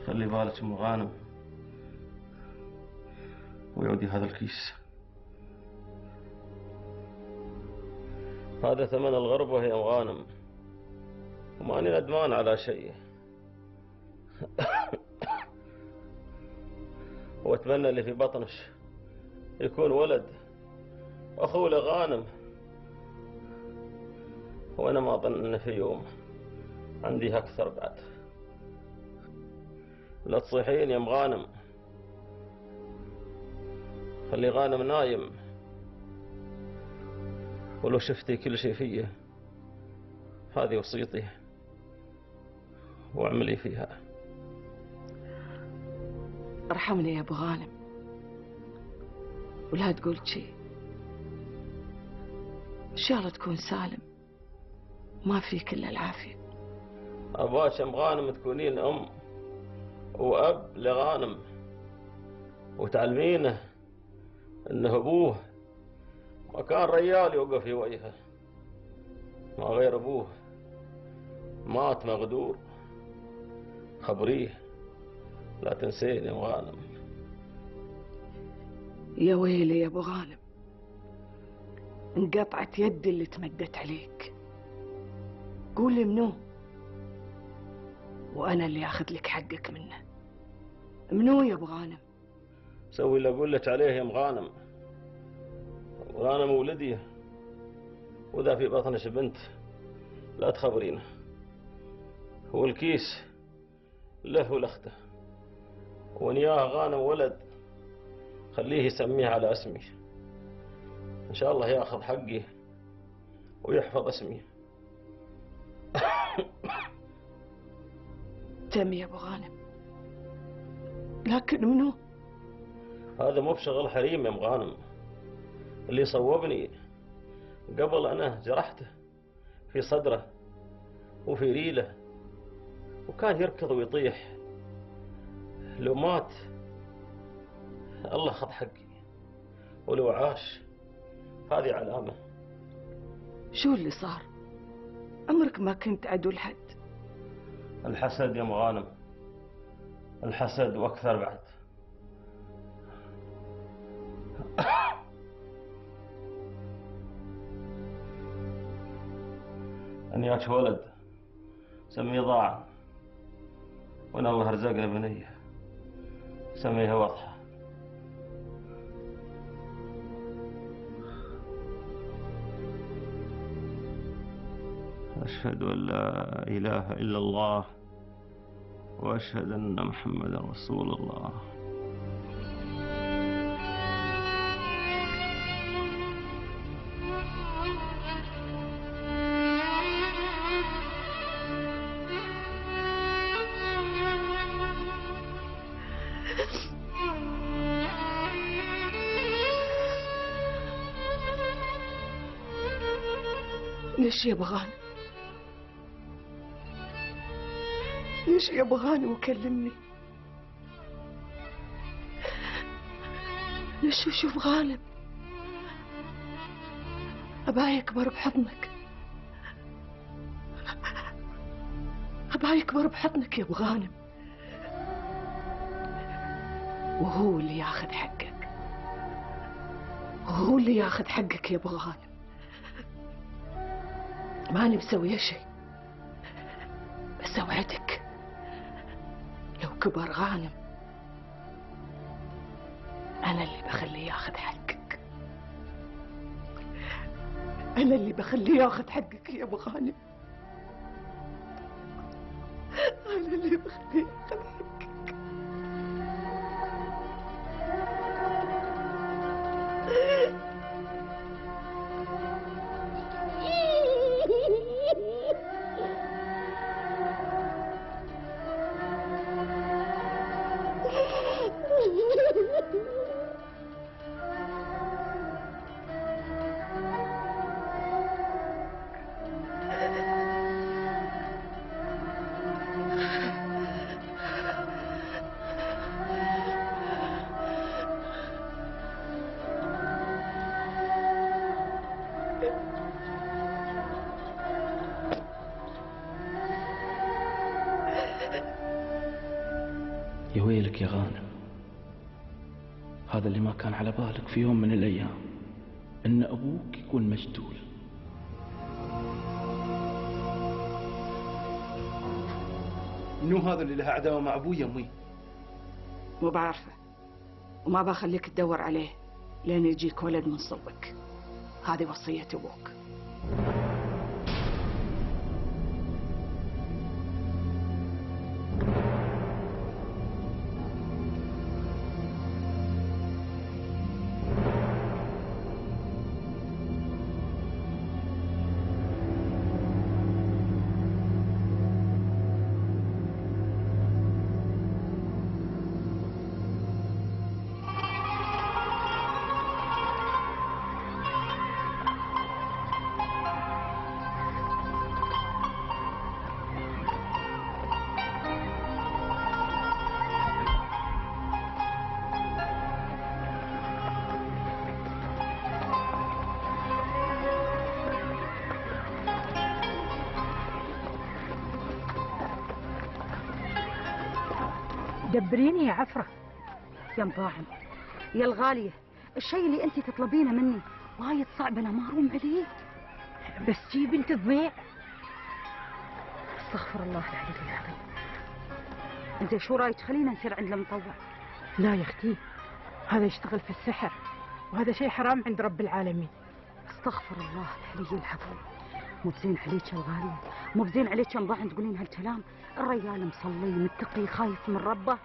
خلي بالك ام غانم، ويودي هذا الكيس. هذا ثمن الغربة يا ام غانم، وماني ندمان على شيء. واتمنى اللي في بطنك يكون ولد اخو لغانم، وانا ما اظن ان في يوم عندي اكثر بعد. لا تصيحين يا ام غانم، خلي غانم نايم، ولو شفتي كل شيء فيه هذه وصيتي واعملي فيها. ارحمني يا ابو غانم، ولا تقول شيء. ان شاء الله تكون سالم، ما فيك الا العافيه. اباك ام غانم تكونين ام واب لغانم، وتعلمينه انه ابوه ما كان ريال يوقف في وجهه، ما غير ابوه مات مغدور. خبريه لا تنسين يا ام غانم. يا ويلي يا ابو غانم، انقطعت يدي اللي تمدت عليك. قول لي منو، وانا اللي اخذ لك حقك منه. منو يا ابو غانم؟ سوي اللي اقول لك عليه يا ام غانم. غانم ولدي، واذا في بطنك بنت لا تخبرينه. والكيس له ولاخته، ونياه غانم ولد خليه يسميه على اسمي، ان شاء الله ياخذ حقي ويحفظ اسمي. تم يا ابو غانم، لكن منو؟ هذا مو بشغل حريم يا ام غانم. اللي صوبني قبل انا جرحته في صدره وفي ريله، وكان يركض ويطيح. لو مات الله خذ حقي، ولو عاش هذه علامة. شو اللي صار؟ عمرك ما كنت عدو لحد. الحسد يا ام غانم، الحسد واكثر بعد. ان ياك ولد سميه ضاع، وان الله رزقنا بنيه سميها وضحه. أشهد أن لا إله إلا الله، وأشهد أن محمدا رسول الله. ليش يا ابو غانم؟ ليش يا ابو غانم وكلمني؟ ليش اشوف غانم؟ ابا يكبر بحضنك، ابا يكبر بحضنك يا ابو غانم، وهو اللي ياخذ حقك، وهو اللي ياخذ حقك يا ابو غانم. ماني مسويه شيء، بس اوعدك لو كبر غانم انا اللي بخليه ياخذ حقك، انا اللي بخليه ياخذ حقك يا ابو غانم، انا اللي بخليه ياخذ حقك. يا ويلك يا غانم، هذا اللي ما كان على بالك في يوم من الأيام، إن أبوك يكون مجدول. منو هذا اللي له عداوة مع أبوي يا أمي؟ مو بعرفه، وما بخليك تدور عليه لين يجيك ولد من صلبك. هذه وصية أبوك. دبريني يا عفرة. يا مطاعم يا الغالية، الشيء اللي انت تطلبينه مني وايد صعب، انا محروم عليه. بس جي بنت تضيع. استغفر الله العلي العظيم. انت شو رايك خلينا نصير عند المطوع؟ لا يا اختي، هذا يشتغل في السحر، وهذا شيء حرام عند رب العالمين. استغفر الله العلي العظيم. مو بزين عليك يا الغالية، مو بزين عليك يا مطاعم تقولين هالكلام. الرجال مصلي متقي خايف من ربه.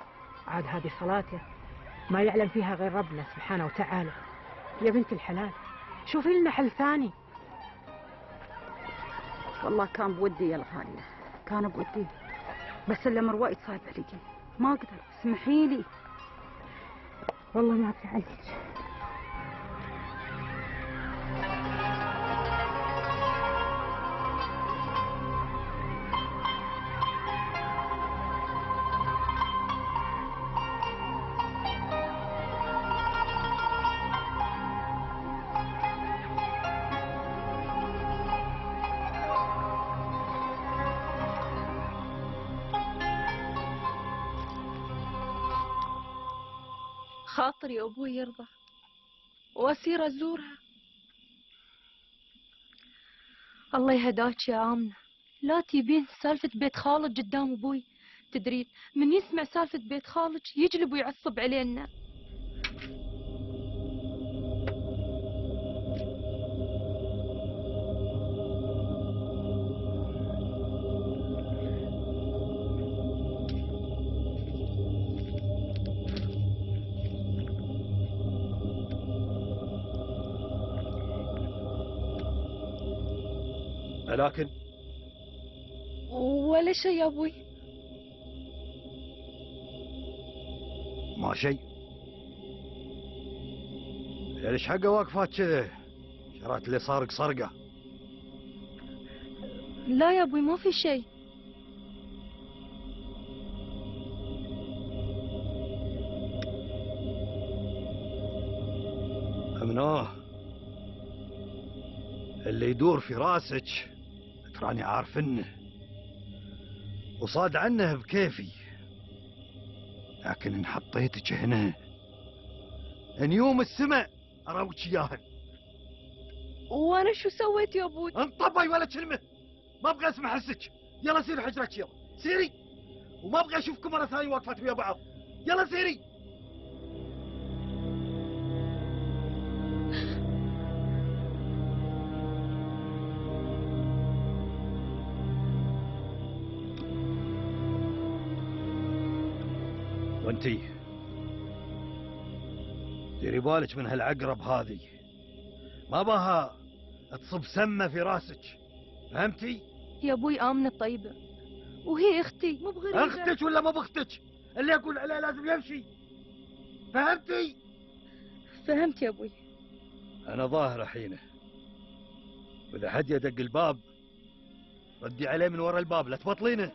عاد هذه صلاته ما يعلم فيها غير ربنا سبحانه وتعالى. يا بنت الحلال شوفي لنا حل ثاني. والله كان بودي يا الغالية، كان بودي، بس الأمر وايد صعب علي، ما أقدر. اسمحي لي. والله ما في عليك. خاطري أبوي يرضى وأسير أزورها. الله يهداك يا آمنة، لا تجيبين سالفة بيت خالد قدام أبوي. تدرين من يسمع سالفة بيت خالد يجلب ويعصب علينا. لكن ولا شيء يا أبوي. ما شيء. ليش حقه واقفات كذا؟ شرات اللي سارق سرقه. لا يا أبوي ما في شيء. أمنوه اللي يدور في راسك تراني عارفنه وصاد عنه بكيفي، لكن ان حطيتك هنا ان يوم السماء اراوك اياهن. وأنا شو سويت يا أبوي؟ انطبي ولا كلمه، ما ابغى اسمع حسك. يلا سيري حجرك، يلا سيري، وما ابغى اشوفكم مره ثانيه واقفات ويا بعض. يلا سيري. وانتي ديري بالك من هالعقرب هذه، ما باها تصب سمه في راسك، فهمتي؟ يا أبوي آمنة طيبة وهي أختي مو بغريبة. اختك ولا مو باختك؟ اللي اقول عليه لازم يمشي، فهمتي؟ فهمت يا أبوي. انا ظاهر حينه، واذا حد يدق الباب ردي عليه من ورا الباب، لا تبطلينه.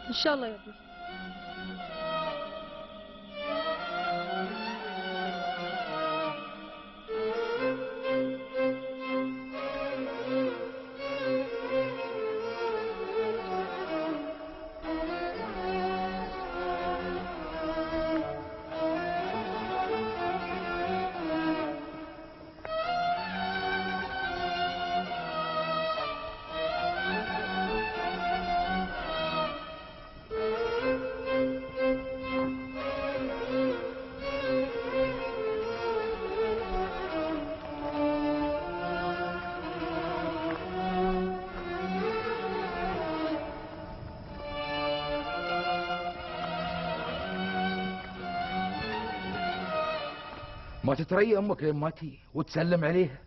إن شاء الله يا أبوي. ما تتريى امك لين ما تي وتسلم عليها؟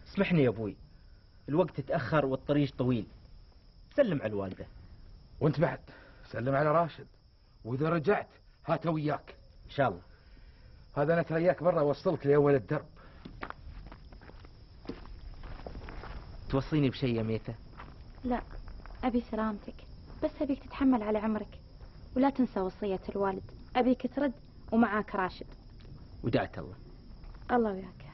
اسمحني يا ابوي، الوقت تأخر والطريق طويل. سلم على الوالدة. وانت بعد سلم على راشد، واذا رجعت هاته وياك ان شاء الله. هذا انا ترياك برا اوصلك لاول الدرب. توصيني بشيء يا ميتة؟ لا، أبي سلامتك، بس أبيك تتحمل على عمرك ولا تنسى وصية الوالد. أبيك ترد ومعاك راشد. ودعت الله. الله وياك.